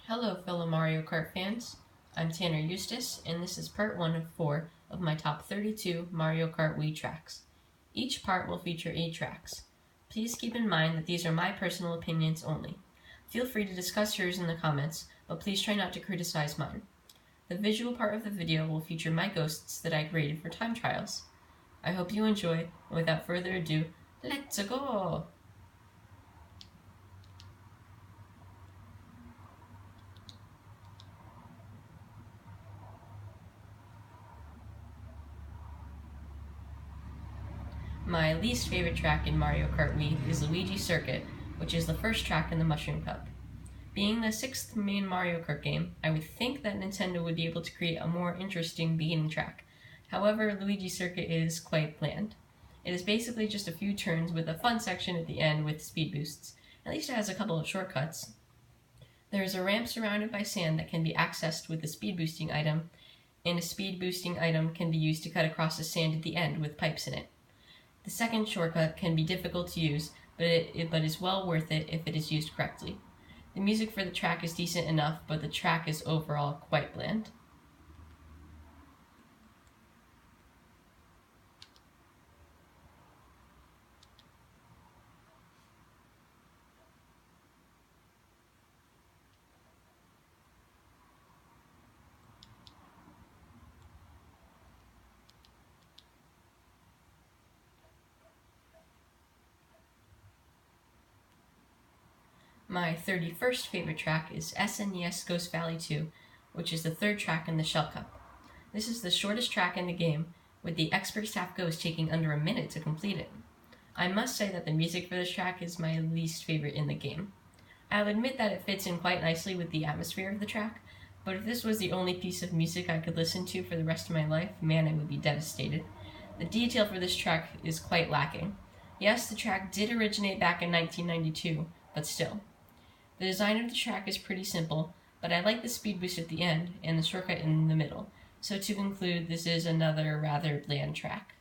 Hello fellow Mario Kart fans, I'm Tanner Eustace, and this is part 1 of 4 of my top 32 Mario Kart Wii tracks. Each part will feature 8 tracks. Please keep in mind that these are my personal opinions only. Feel free to discuss yours in the comments, but please try not to criticize mine. The visual part of the video will feature my ghosts that I created for time trials. I hope you enjoy, and without further ado, let's go! My least favorite track in Mario Kart Wii is Luigi Circuit, which is the first track in the Mushroom Cup. Being the 6th main Mario Kart game, I would think that Nintendo would be able to create a more interesting beginning track. However, Luigi Circuit is quite bland. It is basically just a few turns with a fun section at the end with speed boosts. At least it has a couple of shortcuts. There is a ramp surrounded by sand that can be accessed with the speed boosting item, and a speed boosting item can be used to cut across the sand at the end with pipes in it. The second shortcut can be difficult to use, but is well worth it if it is used correctly. The music for the track is decent enough, but the track is overall quite bland. My 31st favorite track is SNES Ghost Valley 2, which is the third track in the Shell Cup. This is the shortest track in the game, with the expert staff Ghost taking under a minute to complete it. I must say that the music for this track is my least favorite in the game. I'll admit that it fits in quite nicely with the atmosphere of the track, but if this was the only piece of music I could listen to for the rest of my life, man, I would be devastated. The detail for this track is quite lacking. Yes, the track did originate back in 1992, but still. The design of the track is pretty simple, but I like the speed boost at the end and the shortcut in the middle. So to conclude, this is another rather bland track.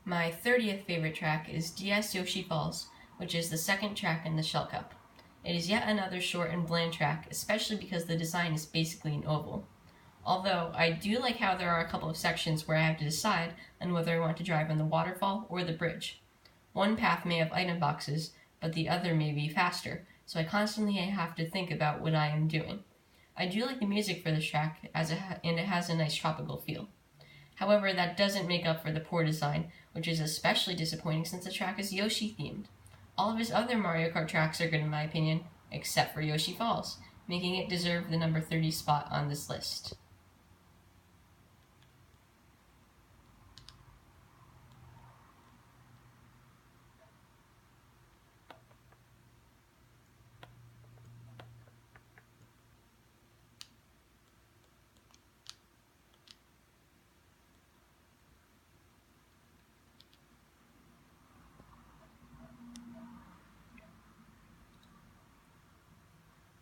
My 30th favorite track is DS Yoshi Falls, which is the second track in the Shell Cup. It is yet another short and bland track, especially because the design is basically an oval. Although, I do like how there are a couple of sections where I have to decide on whether I want to drive on the waterfall or the bridge. One path may have item boxes, but the other may be faster, so I constantly have to think about what I am doing. I do like the music for this track, and it has a nice tropical feel. However, that doesn't make up for the poor design, which is especially disappointing since the track is Yoshi themed. All of his other Mario Kart tracks are good in my opinion, except for Yoshi Falls, making it deserve the number 30 spot on this list.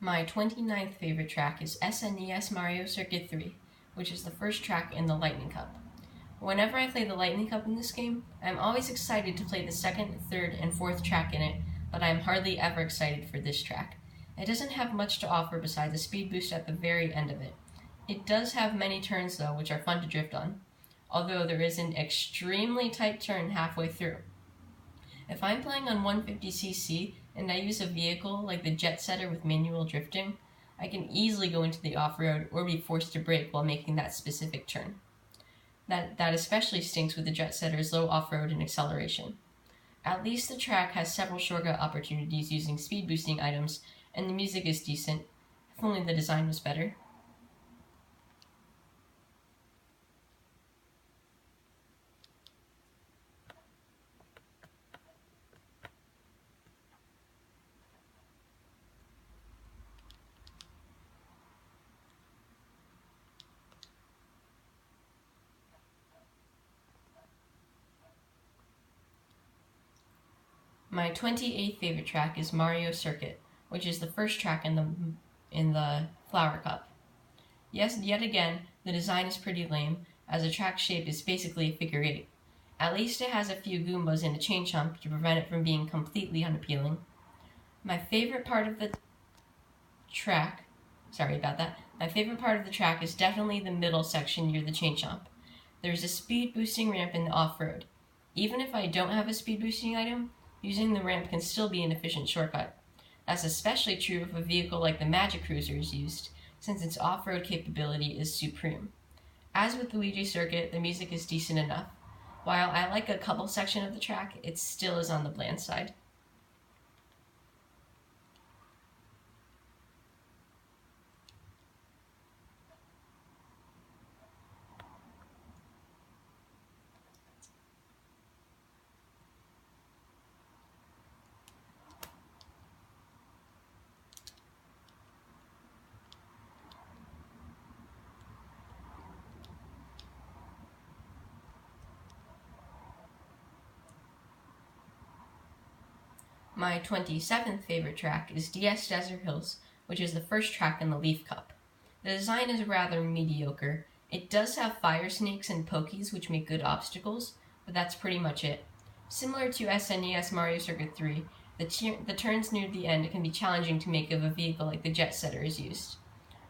My 29th favorite track is SNES Mario Circuit 3, which is the first track in the Lightning Cup. Whenever I play the Lightning Cup in this game, I'm always excited to play the second, third, and fourth track in it, but I'm hardly ever excited for this track. It doesn't have much to offer besides a speed boost at the very end of it. It does have many turns though, which are fun to drift on, although there is an extremely tight turn halfway through. If I'm playing on 150cc and I use a vehicle like the Jet Setter with manual drifting, I can easily go into the off-road or be forced to brake while making that specific turn. That especially stinks with the Jet Setter's low off-road and acceleration. At least the track has several shortcut opportunities using speed boosting items, and the music is decent, if only the design was better. My 28th favorite track is Mario Circuit, which is the first track in the Flower Cup. Yes, yet again, the design is pretty lame, as the track shape is basically a figure 8. At least it has a few Goombas and a chain chomp to prevent it from being completely unappealing. My favorite part of the track, my favorite part of the track is definitely the middle section near the chain chomp. There's a speed boosting ramp in the off-road. Even if I don't have a speed boosting item, using the ramp can still be an efficient shortcut. That's especially true if a vehicle like the Magic Cruiser is used, since its off-road capability is supreme. As with Luigi Circuit, the music is decent enough. While I like a couple sections of the track, it still is on the bland side. My 27th favorite track is DS Desert Hills, which is the first track in the Leaf Cup. The design is rather mediocre. It does have fire snakes and pokies, which make good obstacles, but that's pretty much it. Similar to SNES Mario Circuit 3, the turns near the end can be challenging to make if a vehicle like the Jet Setter is used.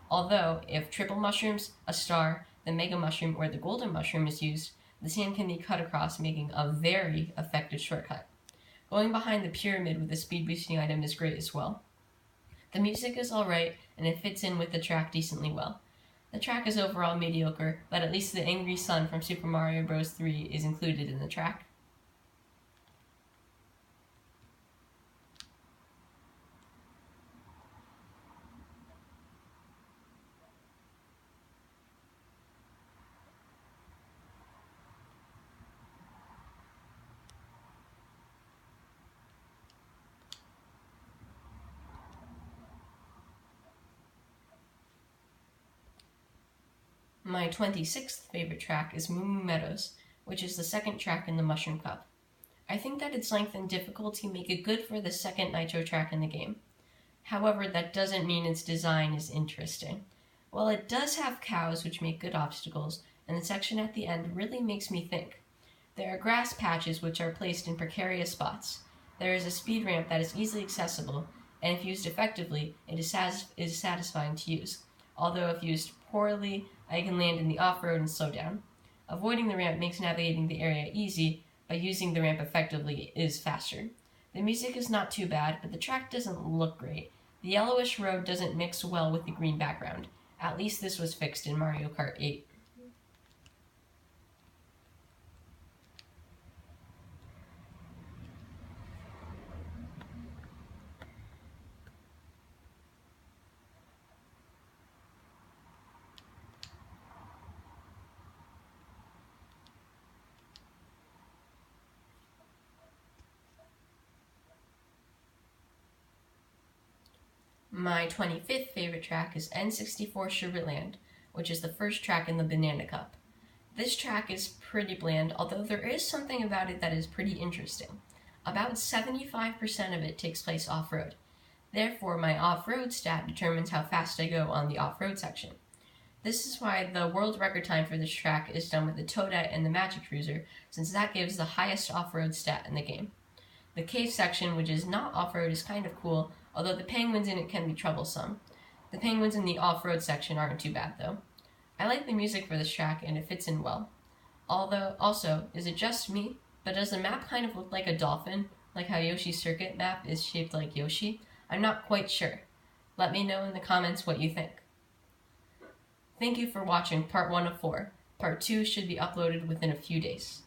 Although, if triple mushrooms, a star, the mega mushroom, or the golden mushroom is used, the sand can be cut across, making a very effective shortcut. Going behind the pyramid with a speed boosting item is great as well. The music is alright, and it fits in with the track decently well. The track is overall mediocre, but at least the angry sun from Super Mario Bros. 3 is included in the track. My 26th favorite track is Moo Meadows, which is the second track in the Mushroom Cup. I think that its length and difficulty make it good for the second Nitro track in the game. However, that doesn't mean its design is interesting. While it does have cows which make good obstacles, and the section at the end really makes me think. There are grass patches which are placed in precarious spots. There is a speed ramp that is easily accessible, and if used effectively, it is satisfying to use. Although if used poorly, I can land in the off-road and slow down. Avoiding the ramp makes navigating the area easy, but using the ramp effectively is faster. The music is not too bad, but the track doesn't look great. The yellowish road doesn't mix well with the green background. At least this was fixed in Mario Kart 8. My 25th favorite track is N64 Sugar Land, which is the first track in the Banana Cup. This track is pretty bland, although there is something about it that is pretty interesting. About 75% of it takes place off-road. Therefore, my off-road stat determines how fast I go on the off-road section. This is why the world record time for this track is done with the Toadette and the Magic Cruiser, since that gives the highest off-road stat in the game. The cave section, which is not off-road, is kind of cool, although the penguins in it can be troublesome. The penguins in the off-road section aren't too bad, though. I like the music for this track, and it fits in well. Also, is it just me, but does the map kind of look like a dolphin, like how Yoshi's Circuit map is shaped like Yoshi? I'm not quite sure. Let me know in the comments what you think. Thank you for watching part 1 of 4. Part 2 should be uploaded within a few days.